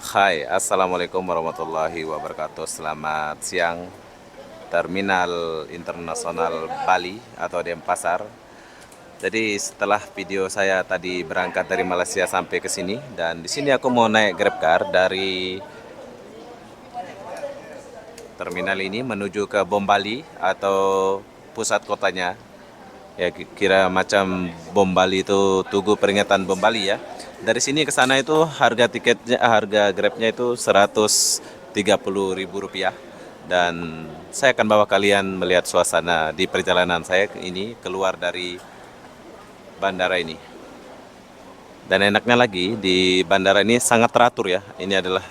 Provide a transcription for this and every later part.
Hai, Assalamualaikum warahmatullahi wabarakatuh. Selamat siang, Terminal Internasional Bali atau Denpasar. Jadi setelah video saya tadi berangkat dari Malaysia sampai ke sini, dan di sini aku mau naik GrabCar dari terminal ini menuju ke Bom Bali atau pusat kotanya. Ya kira macam Bom Bali itu Tugu Peringatan Bom Bali ya. Dari sini ke sana itu harga tiketnya, harga Grabnya itu Rp130.000. Dan saya akan bawa kalian melihat suasana di perjalanan saya ini keluar dari bandara ini. Dan enaknya lagi di bandara ini sangat teratur ya. Ini adalah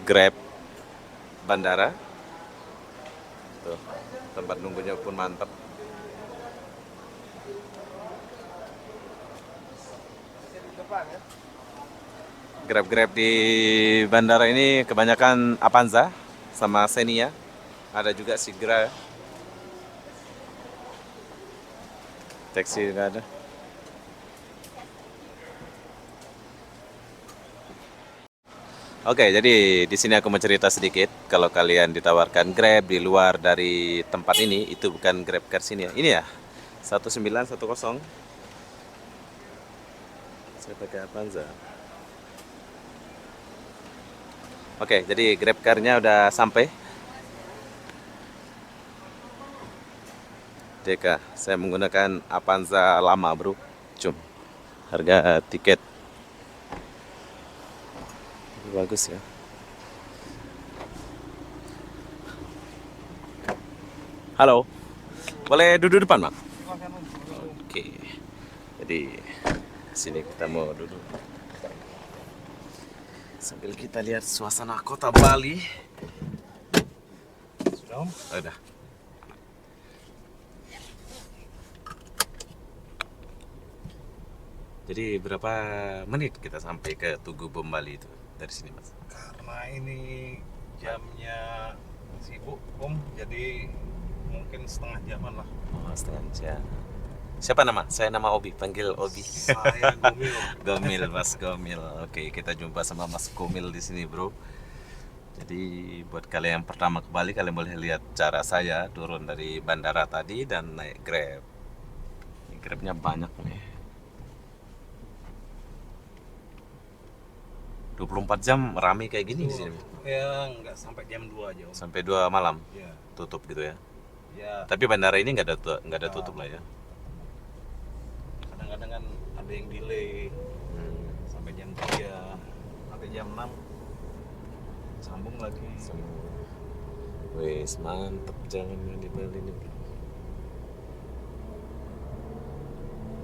Grab bandara. Tuh, tempat nunggunya pun mantap. Grab-grab di bandara ini kebanyakan Avanza sama Xenia. Ada juga Sigra. Taksi nggak ada. Oke, jadi di sini aku mau cerita sedikit. Kalau kalian ditawarkan Grab di luar dari tempat ini, itu bukan Grab Car sini ya. Ini ya, 1910. Saya pakai Avanza. Oke, jadi Grab Car-nya udah sampai. DK, saya menggunakan Avanza lama bro. Cum, harga tiket bagus ya. Halo, boleh duduk depan bang? Oke, jadi sini kita mau duduk sambil kita lihat suasana kota Bali. Sudah om? Udah. Jadi berapa menit kita sampai ke Tugu Bom Bali itu dari sini mas? Karena ini jamnya sibuk om, jadi mungkin setengah jaman lah. Oh, setengah jam. Siapa nama? Saya nama Obi, panggil Obi. Saya Gomil om. Gomil, Mas Gomil. Oke, kita jumpa sama Mas Gomil di sini, bro. Jadi buat kalian yang pertama ke Bali, kalian boleh lihat cara saya turun dari bandara tadi dan naik Grab. Ini Grabnya banyak nih. 24 jam rame kayak gini di sini. Ya nggak sampai jam 2 aja om. Sampai 2 malam Ya, tutup gitu ya. ya Tapi bandara ini nggak ada tutup lah ya. kadang-kadang kan ada yang delay Hmm. sampai jam 3, nanti jam 6 sambung lagi. Wes mantep jalannya di Bali ini bro.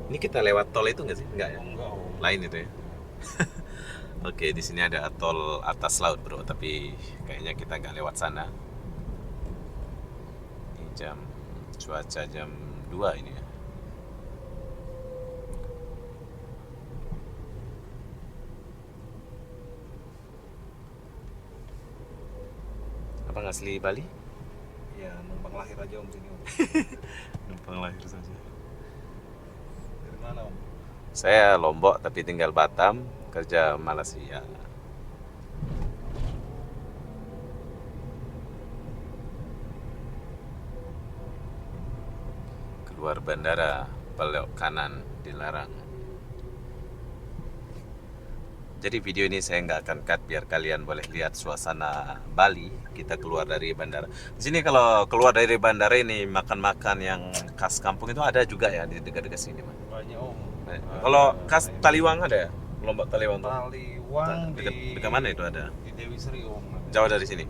Ini kita lewat tol itu nggak sih? Nggak ya? Oh, enggak om. Lain itu ya. Oke, di sini ada tol atas laut bro, tapi kayaknya kita nggak lewat sana. Ini cuaca jam 2 ini ya. Apa asli Bali? Ya numpang lahir aja om sini om. Numpang lahir saja. Dari mana om? Saya Lombok tapi tinggal Batam, kerja Malaysia. Keluar bandara, belok kanan dilarang. Jadi video ini saya nggak akan cut biar kalian boleh lihat suasana Bali. Kita keluar dari bandara. Di sini kalau keluar dari bandara ini makan-makan yang khas kampung itu ada juga ya di dekat-dekat sini, Mas. Banyak om. Kalau khas Taliwang ada ya? Lombok Taliwang tuh. Taliwang Dekat, di dekat mana itu ada? di Dewi Seri om. Jauh dari sini.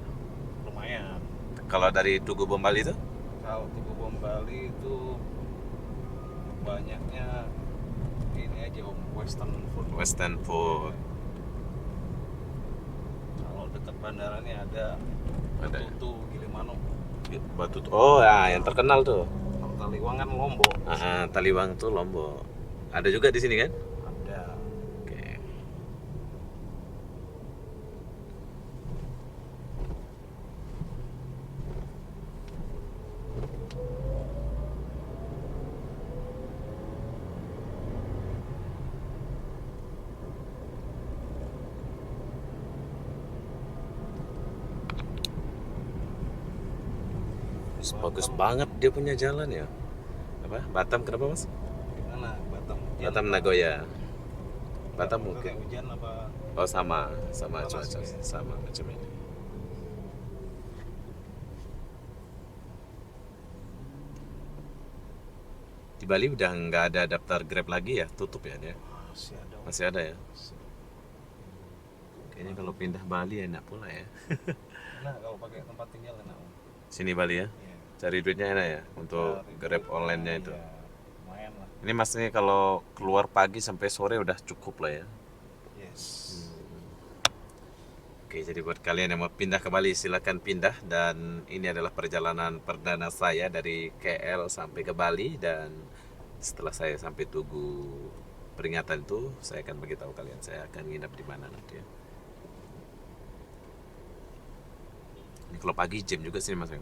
Lumayan. Kalau dari Tugu Bom Bali itu? Kalau Tugu Bom Bali itu banyaknya ini aja om, western food. Western food. Kalau dekat bandara ini ada Ada. Tutu Gilimanuk. Batu. Oh ya, yang terkenal tuh. Kalau Taliwang kan Lombok. Taliwang tuh Lombok. Ada juga di sini kan? Ada. Oke. Bagus banget dia punya jalan ya. Apa? Batam kenapa mas? Gimana Batam? Batam Nagoya. Batam Itu mungkin. kayak hujan apa? Oh sama Panas cuaca ya? sama macam ini. Di Bali udah nggak ada daftar Grab lagi ya, tutup ya dia. Masih ada. Masih ada ya. Kayaknya kalau pindah Bali enak pula ya. Nah, kalau pakai tempat tinggal enak. Om. Sini Bali ya. Iya. Cari duitnya enak ya untuk Cari Grab duit, online-nya itu. iya, lumayan lah. Ini maksudnya kalau keluar pagi sampai sore udah cukup lah ya. Yes. Oke, jadi buat kalian yang mau pindah ke Bali silakan pindah, dan ini adalah perjalanan perdana saya dari KL sampai ke Bali, dan setelah saya sampai Tugu peringatan itu saya akan beritahu kalian saya akan nginap di mana nanti ya. Ini kalau pagi jam juga sih mas ya.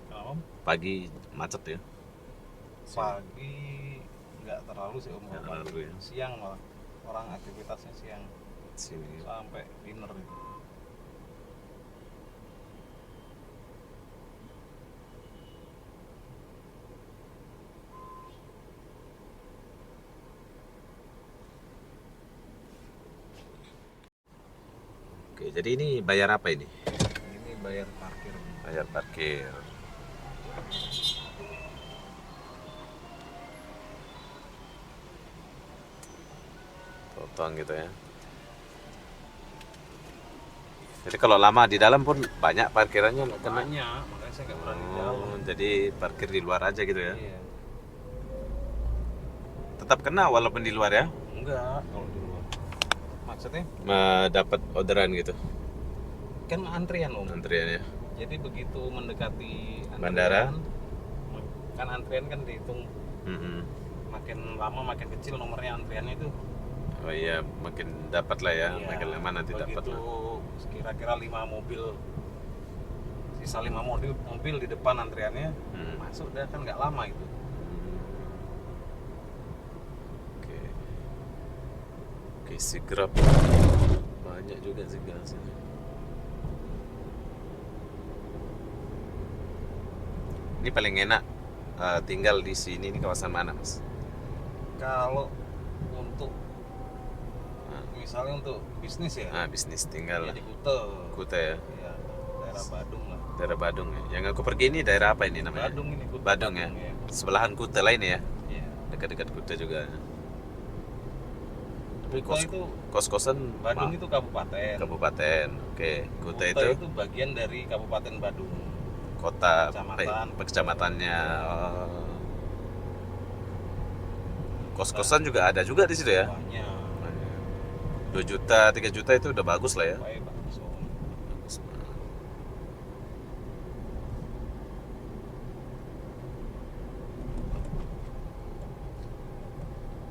Kalau Om, Pagi macet ya. pagi nggak terlalu sih Om. Nggak Kalau terlalu pagi. ya. Siang malah orang aktivitasnya siang Sini. sampai dinner itu. Oke, jadi ini bayar apa ini? Ini bayar parkir. Bayar parkir. Potong gitu ya. Jadi kalau lama di dalam pun banyak parkirannya nggak kena. Banyak, makanya saya nggak berani jalan. Oh, jadi parkir di luar aja gitu ya. Iya. Tetap kena walaupun di luar ya. Enggak, kalau di luar. Maksudnya Dapat orderan gitu. kan antrian Om. Antrian ya. Jadi begitu mendekati antrian, Bandara? kan antrian kan dihitung Mm-mm. makin lama makin kecil nomornya antriannya itu. Oh iya, makin dapat lah ya. Iya, Makin lama nanti dapat begitu lah. kira-kira 5 mobil, sisa 5 mobil di depan antriannya masuk, dah kan nggak lama itu. Oke. Oke, si Grab banyak juga sih sini. Ini paling enak tinggal di sini, ini kawasan mana mas? Kalau untuk misalnya untuk bisnis ya, Bisnis tinggal ya di Kute. Kuta ya, Ya, daerah Badung lah. daerah Badung ya. Yang aku pergi ini daerah apa ini namanya? Badung ini Kute. Badung ya. Sebelahan Kuta lain ya, Iya. dekat-dekat Kuta juga. Tapi Kuta itu kos-kosan Badung itu kabupaten. kabupaten. Oke, Kuta Kuta itu itu bagian dari Kabupaten Badung. kota Kecamatan. kecamatannya. Oh. Kos-kosan juga ada juga di situ ya. Banyak. 2 juta, 3 juta itu udah bagus lah ya. Baik, bagus Om. Bagus.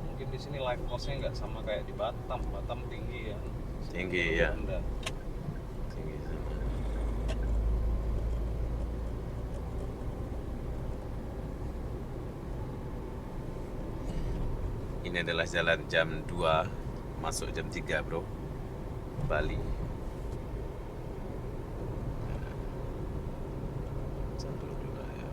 Mungkin di sini life cost-nya nggak sama kayak di Batam. Batam tinggi ya. Tinggi ya. Rendah. Tinggi. Ini adalah jalan jam 2 masuk jam 3 bro, Bali. Jam 2 ya.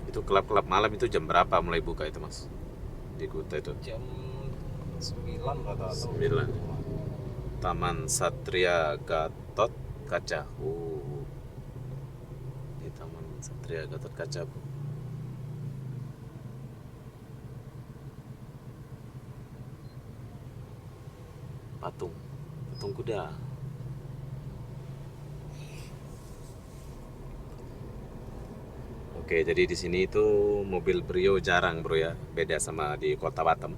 Itu klub-klub malam itu jam berapa mulai buka itu mas? Di Kuta itu Jam 9 rata-rata. 9. Taman Satria Gatot Kaca. Di Taman Satria Gatot Kaca. Patung kuda. Oke, jadi di sini itu mobil Brio jarang bro ya, beda sama di Kota Batam.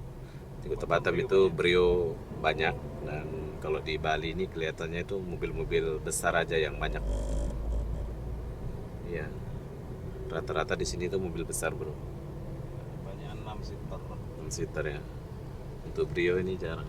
Di Kota Batam itu Brio banyak, dan kalau di Bali ini kelihatannya itu mobil-mobil besar aja yang banyak. Iya, rata-rata di sini itu mobil besar bro, Banyak 6 seater. 6 seater ya. Untuk Brio ini jarang.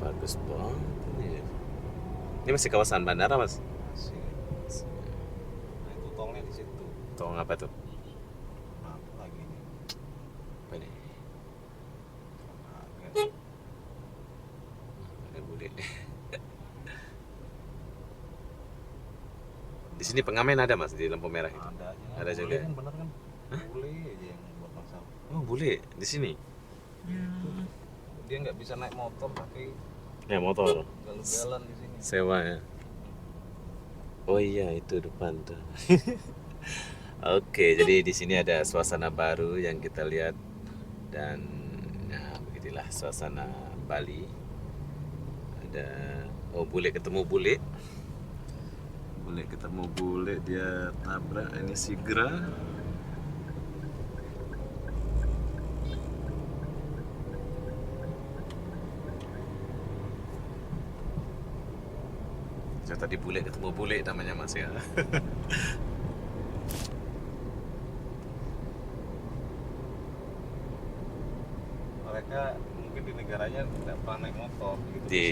Bagus banget ini. Ini masih kawasan bandara, Mas? Masih. Nah itu tolnya di situ. Tol apa tuh? Nah lagi nih. Apa nih? Agak. Ada bule. Di sini pengamen ada, Mas, di lampu merah itu. Ada aja. Ada Bule juga. kan bener kan? Bule aja yang buat masalah. Oh, bule di sini. Dia nggak bisa naik motor tapi Ya, motor. galau-galan di sini. Sewa ya. Oh iya, itu depan tuh. Oke, jadi di sini ada suasana baru yang kita lihat dan nah beginilah suasana Bali. Ada bule ketemu bule. Bule ketemu bule, dia tabrak ini Sigra. So, tadi bule ketemu bule namanya, Mas ya. Mereka mungkin di negaranya tidak pernah naik motor gitu. Di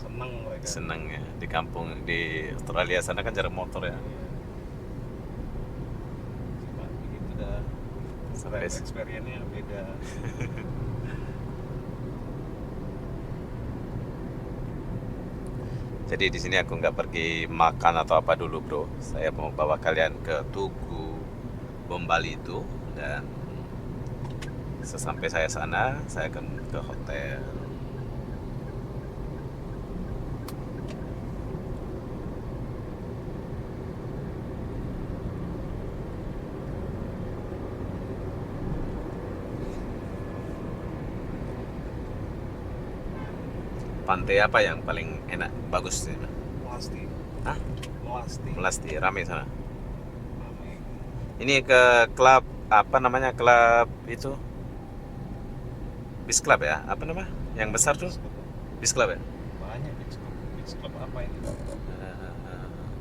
Seneng mereka. senang ya di kampung di Australia sana kan jarang motor ya. Cuma begitu dah. Sampai Experience-nya beda. jadi di sini aku nggak pergi makan atau apa dulu, bro. Saya mau bawa kalian ke Tugu Bom Bali itu, dan sesampai saya sana, saya akan ke hotel. Pantai apa yang paling enak, bagus sih? Melasti. Hah? Melasti. Melasti, rame sana. Rame. Ini ke klub apa namanya, klub itu Beach Club ya, apa nama yang besar tuh, Beach Club ya. Banyak beach club. Beach club apa ini?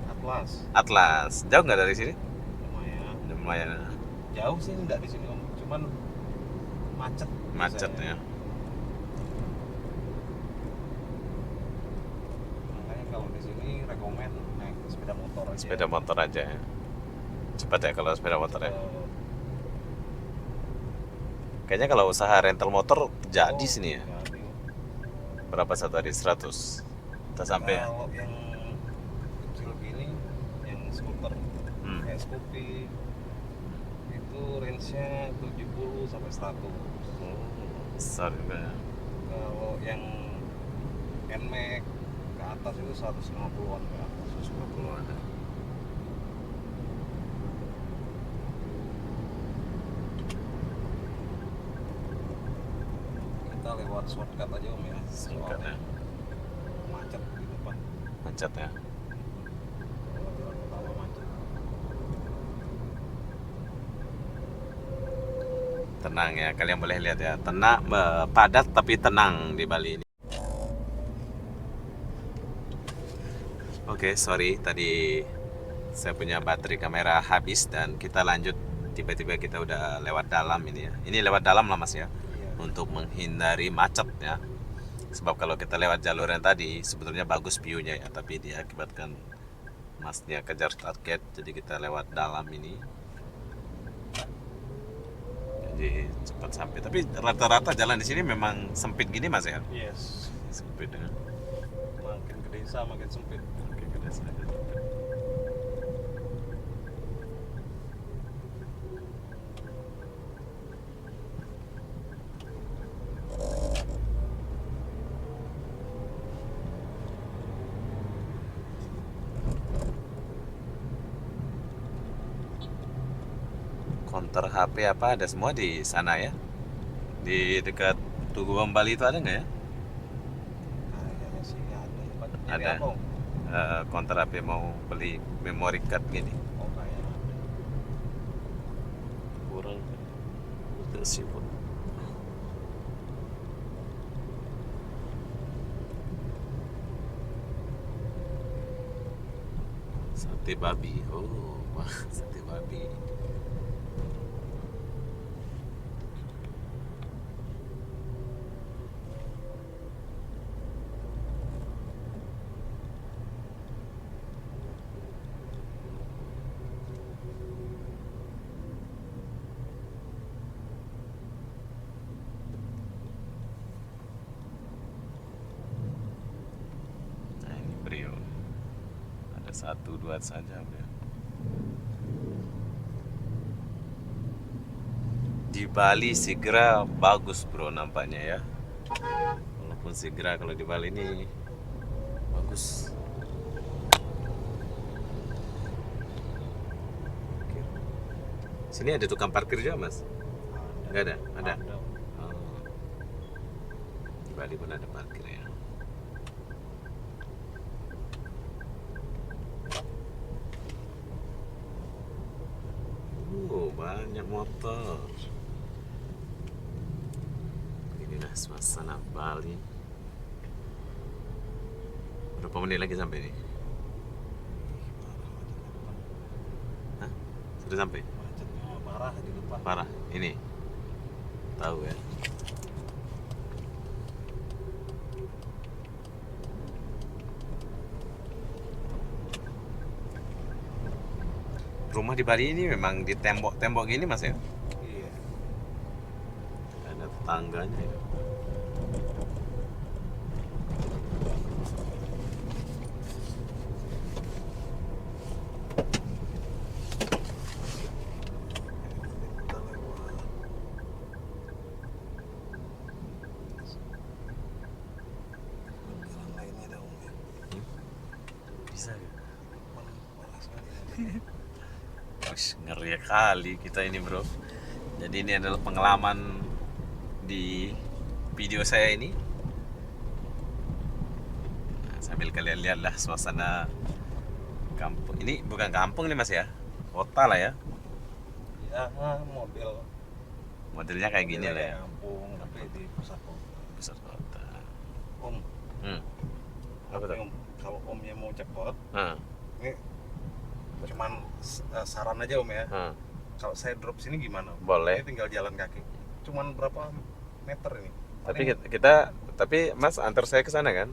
Atlas. Atlas, jauh nggak dari sini? Lumayan. Lumayan Jauh sih enggak di sini Om. Cuman macet. macet biasanya. ya. Makanya kalau di sini rekomen naik sepeda motor aja. Sepeda motor aja ya. Cepat ya kalau sepeda motor ya. Kayaknya kalau usaha rental motor jadi sini ya. Jadi. Berapa satu hari? 100. Kita sampai ya. Kalau yang kecil gini, yang skuter kayak Scoopy itu range-nya 70 sampai 100. Besar juga ya. Kalau yang NMAX ke atas itu 150-an ke atas. 150 ada. Kita lewat shortcut aja Om ya. Singkat ya. Soalnya macet di depan. Macet ya. Kalau jalan utama macet. Tenang ya, kalian boleh lihat ya. Tenang, padat tapi tenang di Bali ini. Oke, sorry tadi saya punya baterai kamera habis dan kita lanjut, tiba-tiba kita udah lewat dalam ini ya. Ini lewat dalam lah Mas ya, Iya. untuk menghindari macet ya. Sebab kalau kita lewat jalur yang tadi sebetulnya bagus view-nya ya, tapi diakibatkan Masnya kejar target, jadi kita lewat dalam ini. Jadi cepat sampai. Tapi rata-rata jalan di sini memang sempit gini Mas ya. Yes. Sempit ya. Makin ke desa makin sempit. Oke, kita saja. Counter HP apa ada semua di sana ya? Di dekat Tugu Bom Bali itu ada nggak ya? Kayaknya sih ada. Jadi Ada. apa, Om? Counter HP mau beli memory card gini. Oh kayaknya ada. Kurang udah sibuk. Sate babi. Oh, wah, sate babi. Satu dua saja udah. Di Bali segera bagus bro nampaknya ya. Walaupun segera kalau di Bali ini bagus. Oke. Sini ada tukang parkir juga mas? Nggak ada? Ada? Oh. Di Bali pun ada parkir ya. Banyak motor. Inilah suasana Bali. Berapa menit lagi sampai nih? Hah? Sudah sampai? Macetnya parah di depan. Parah. Ini. Tahu ya. Rumah di Bali ini memang di tembok-tembok gini mas ya? Iya. Ada tetangganya ya. Jalan lainnya dah Om ya. Bisa ya? Parah sekali. Wih, ngeri kali kita ini bro. Jadi ini adalah pengalaman di video saya ini. Nah, sambil kalian lihatlah suasana kampung. Ini bukan kampung nih mas ya, kota lah ya. Ya model Modelnya kayak gini lah ya. kampung tapi di pusat kota. Besar kota. Om, Apa tuh? Om, kalau Omnya mau cepet, Hmm. ini cuman saran aja Om ya. Hmm. Kalau saya drop sini gimana? Boleh. Ini tinggal jalan kaki. Cuman berapa meter ini? Tapi Paling, tapi mas antar saya ke sana kan?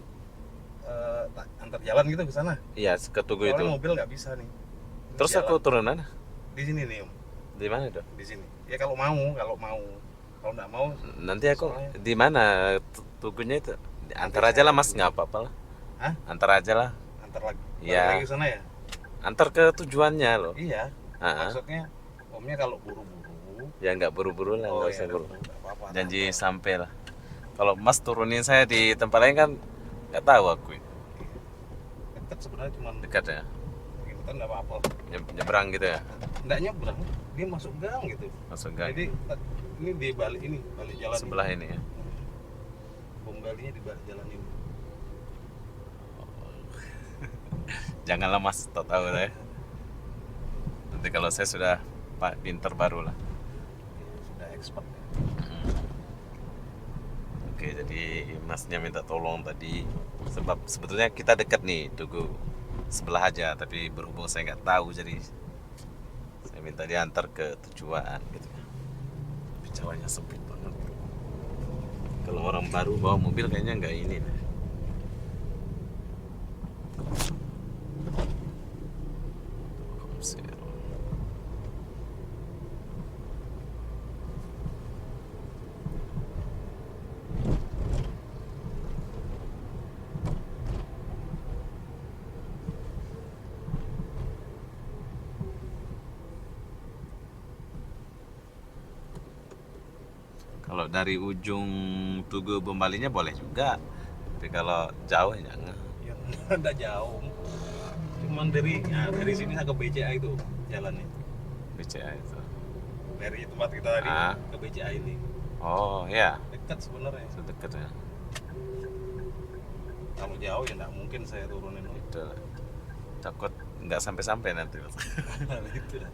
antar jalan gitu ke sana. Iya, ke Tugu Soalnya itu. mobil nggak bisa nih. Terus Jalan. aku turun mana? Di sini nih Om, Di mana tuh? di sini. Ya kalau mau, kalau nggak mau, Nanti aku Soalnya- di mana Tugunya itu? Antar aja lah mas, nggak apa-apa lah. Hah? Antar aja lah. antar lagi, Iya. balik lagi ke sana ya. Antar ke tujuannya loh. Iya. Ah, Maksudnya Omnya kalau buru-buru, ya nggak buru-buru lah, nggak usah ya buru. nggak apa-apa. Janji sampai lah. Kalau mas turunin saya di tempat lain kan nggak tahu aku. Dekat sebenarnya cuman Dekat ya, gitu kan nggak apa-apa. nyebrang gitu ya, Nggak nyebrang, dia masuk gang gitu. masuk gang Jadi ini di balik ini, balik jalan sebelah ini ya. Bom Balinya di balik jalan ini. Janganlah mas, tak tahu saya. Nanti kalau saya sudah pak pinter baru lah. Sudah expert ya. Oke, jadi masnya minta tolong tadi sebab sebetulnya kita dekat nih Tugu sebelah aja, tapi berhubung saya nggak tahu jadi saya minta diantar ke tujuan gitu. Tapi jalannya sempit banget. Kalau orang baru bawa mobil kayaknya nggak ini deh. Kalau dari ujung Tugu Bombalinya boleh juga, tapi kalau jauh ya jangan. Yang ada jauh. Cuman dari sini ke BCA itu jalannya. BCA itu. Dari tempat kita tadi ke BCA ini. Oh ya, Dekat sebenarnya. itu deket ya. Kalau jauh ya nggak mungkin saya turunin. Itu lah. Takut nggak sampai-sampai nanti. Gitu dah.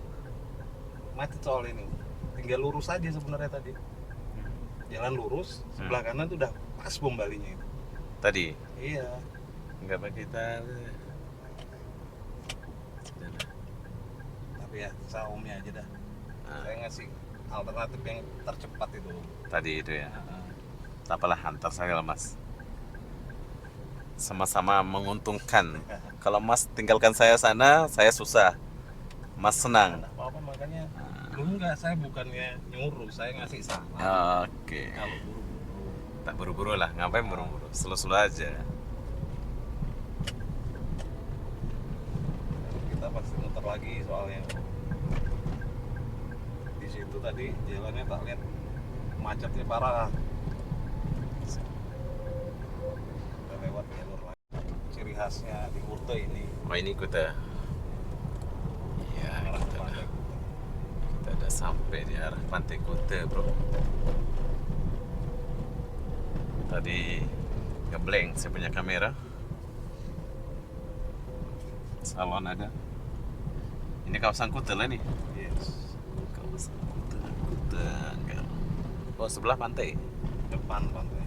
Macet soal ini. Tinggal lurus aja sebenarnya tadi. Jalan lurus, sebelah kanan tuh udah pas Bom Balinya itu. Tadi Iya. nggak pakai tali. Tapi ya saya Omnya aja dah. Nah, Saya ngasih alternatif yang tercepat itu. tadi itu ya. Tak apalah, antar saya lah mas. Sama-sama menguntungkan. Kalau mas tinggalkan saya sana, saya susah. Mas senang. Nggak apa-apa makanya. Lu enggak, saya bukannya nyuruh, saya ngasih saran. Oke. Kalau buru-buru. Tak buru-buru lah, ngapain buru-buru? Slow-slow aja. muter lagi soalnya. Di situ tadi jalannya tak lihat macetnya parah. Udah lewat jalur lagi. Ciri khasnya di Kuta ini Oh ini Kuta. Iya, arah ke kita pantai udah, Kuta. kita udah sampai di arah Pantai Kuta, bro. Tadi ngeblank saya punya kamera. Salon ada. Ini kawasan Kuta lah nih. Yes. Kawasan Kuta, Kuta enggak. Oh sebelah pantai. Depan pantai.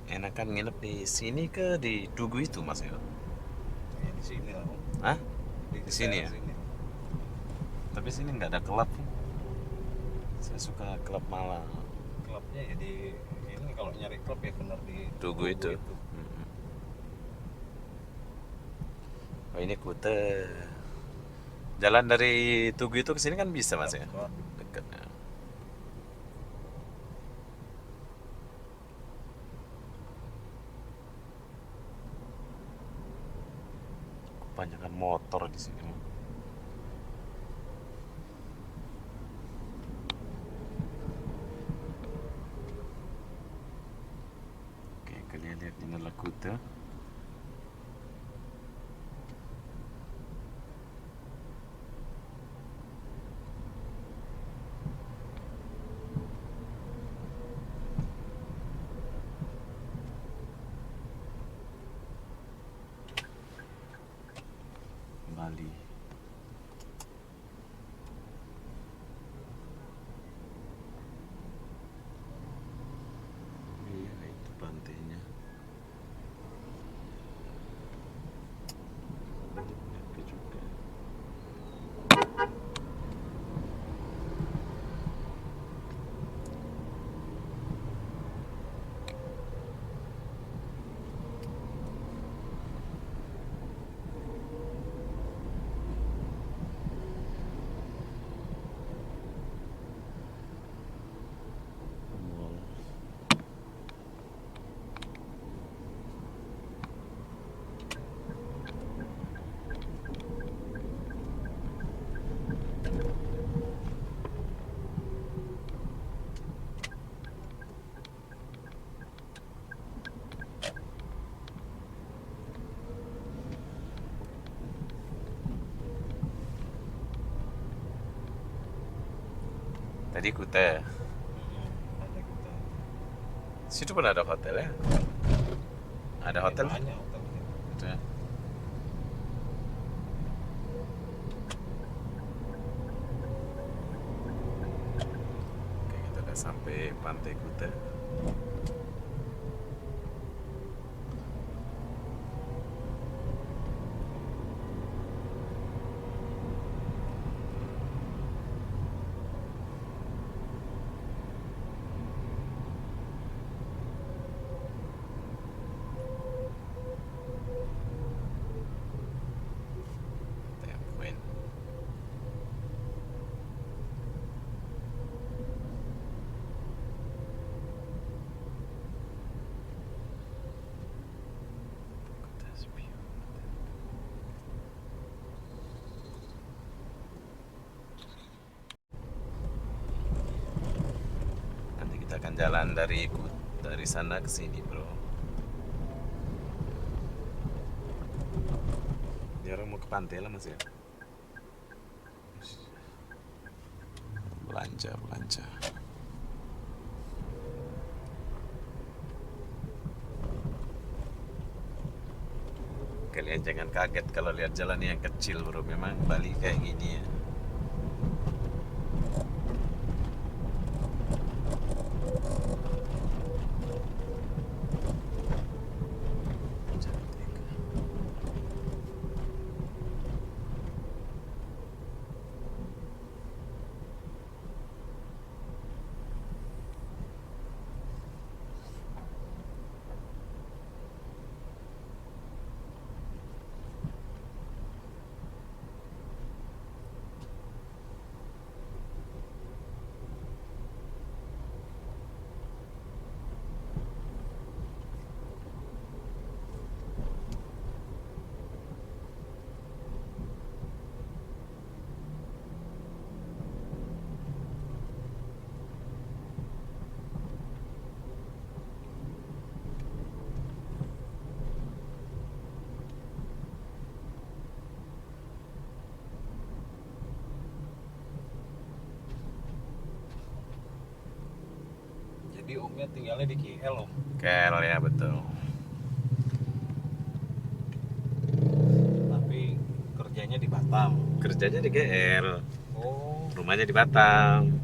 Enakan nginep di sini ke di Tugu itu mas ya? Ya, di sini lah. Om. Hah? Di Di sini ya? daerah sini. Tapi sini nggak ada klub. Saya suka klub malam. Klubnya ya di ini, kalau nyari klub ya benar di Tugu itu. Mm-mm. Oh ini Kuta. Jalan dari Tugu itu ke sini kan bisa mas ya? Dekat. Dekat ya. Kebanyakan motor di sini. Oke, kalian lihat ini adalah Kuta. Bali. Iya, itu pantainya. Itu juga. Mall. Tadi Kuta. Pantai Kuta. Situ pun ada hotel ya? Ada hotel? Banyak hotel di situ. Gitu ya. Oke, kita udah sampai Pantai Kuta. Point. Kuta's view. Nanti kita akan jalan dari sana ke sini, bro. Ini orang mau ke pantai lah mas ya. Belanja, belanja. Kalian jangan kaget kalau lihat jalan yang kecil, bro. Memang Bali kayak gini ya. Cantik. Jadi omnya tinggalnya di KL om. KL ya, betul. Tapi kerjanya di Batam. Kerjanya di KL, Oh, rumahnya di Batam.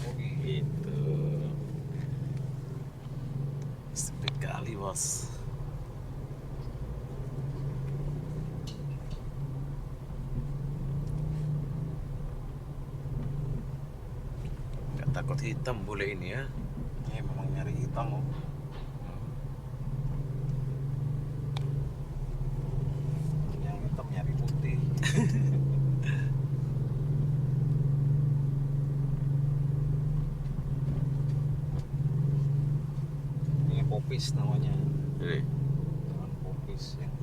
oh gitu. Gitu. Sempit kali bos. Nggak takut hitam bule ini ya. Ya memang nyari hitam om. Yang hitam nyari putih. Ini popis namanya. Ini Jalan popis yang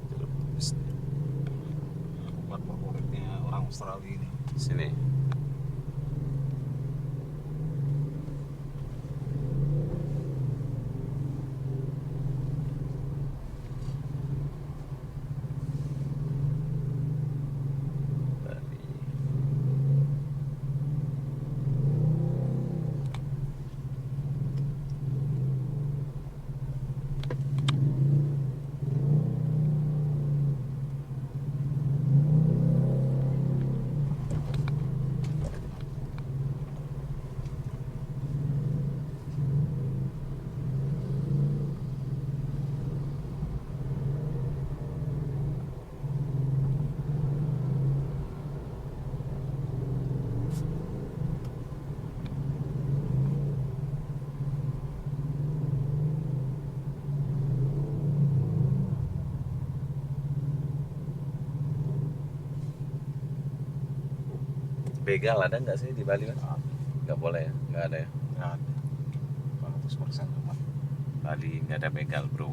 obat favoritnya orang Australia ini. sini. Bali. Begal ada nggak sih di Bali mas? Nggak boleh ya, nggak ada ya. Nggak ada. 100% cuma. Bali nggak ada begal bro.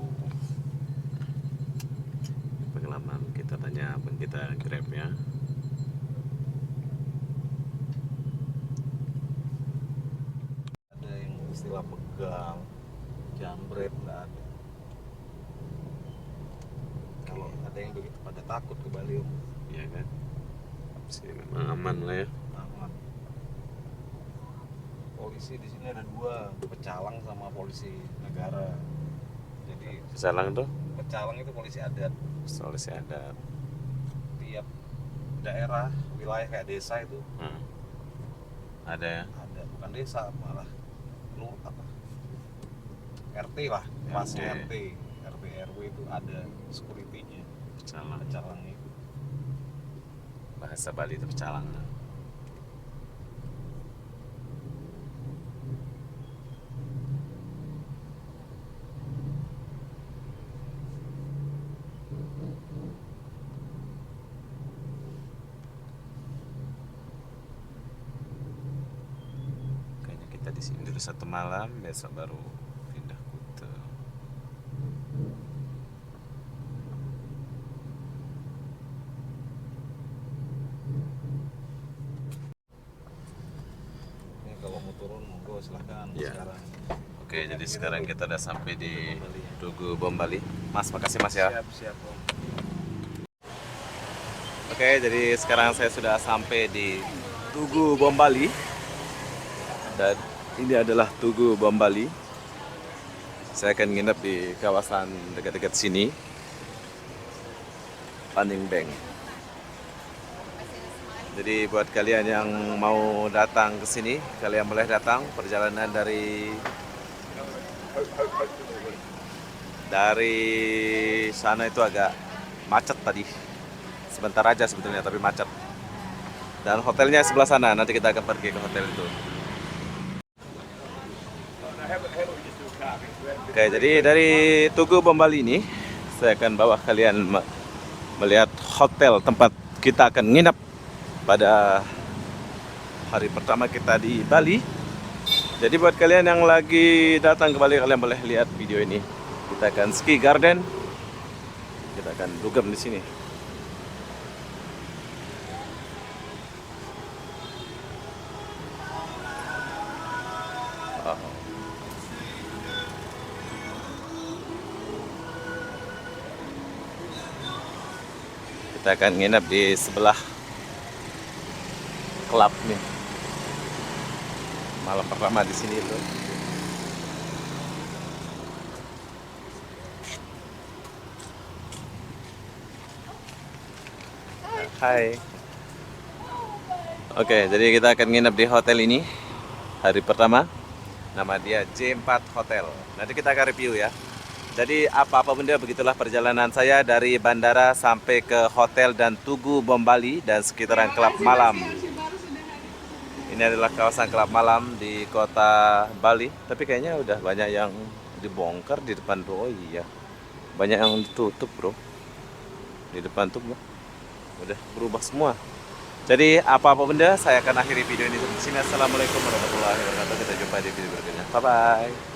Pengalaman kita tanya abang kita Grab ya. Ada yang istilah begal, jambret nggak ada. Kalau ada yang begitu pada takut ke Bali om. Iya kan? Sini memang aman lah ya. Aman. Polisi di sini ada dua, pecalang sama polisi negara. Jadi Salang tuh, pecalang itu polisi adat. solusi ada. Tiap daerah, wilayah kayak desa itu Ada ya. ada, bukan desa malah lu apa? RT lah, kelasnya RT, RW itu ada security-nya, Pecalang. pecalangnya itu. Bahasa Bali itu pecalang. Kayaknya kita di sini dulu 1 malam, besok baru pindah Kuta. Ini kalau mau turun monggo silahkan Iya. sekarang. Oke, jadi sekarang kita udah sampai di Tugu Bom Bali. Mas, makasih mas ya. Siap om. Oke, jadi sekarang saya sudah sampai di Tugu Bom Bali. Dan ini adalah Tugu Bom Bali. Saya akan nginep di kawasan dekat-dekat sini. Paning Bank. Jadi buat kalian yang mau datang ke sini, kalian boleh datang. Perjalanan dari sana itu agak macet tadi. Sebentar aja sebetulnya, tapi macet. Dan hotelnya sebelah sana. Nanti kita akan pergi ke hotel itu. Oke, jadi dari Tugu Bom Bali ini, saya akan bawa kalian melihat hotel tempat kita akan nginep pada hari pertama kita di Bali. Jadi buat kalian yang lagi datang ke Bali, kalian boleh lihat video ini. Kita akan ski garden. Kita akan dugem di sini. Oh. Kita akan nginep di sebelah klub nih. Malam pertama di sini itu. Hai. Oke, jadi kita akan nginep di hotel ini hari pertama. Nama dia J4 Hotel. Nanti kita akan review ya. Jadi apa-apa benda begitulah perjalanan saya dari bandara sampai ke hotel dan Tugu Bom Bali dan sekitaran klub malam. Ini adalah kawasan klub malam di kota Bali. Tapi kayaknya udah banyak yang dibongkar di depan tuh. Oh iya, banyak yang ditutup bro. Di depan tuh udah berubah semua. Jadi apa-apa benda saya akan akhiri video ini sampai sini. Assalamualaikum warahmatullahi wabarakatuh. Kita jumpa di video berikutnya. Bye bye.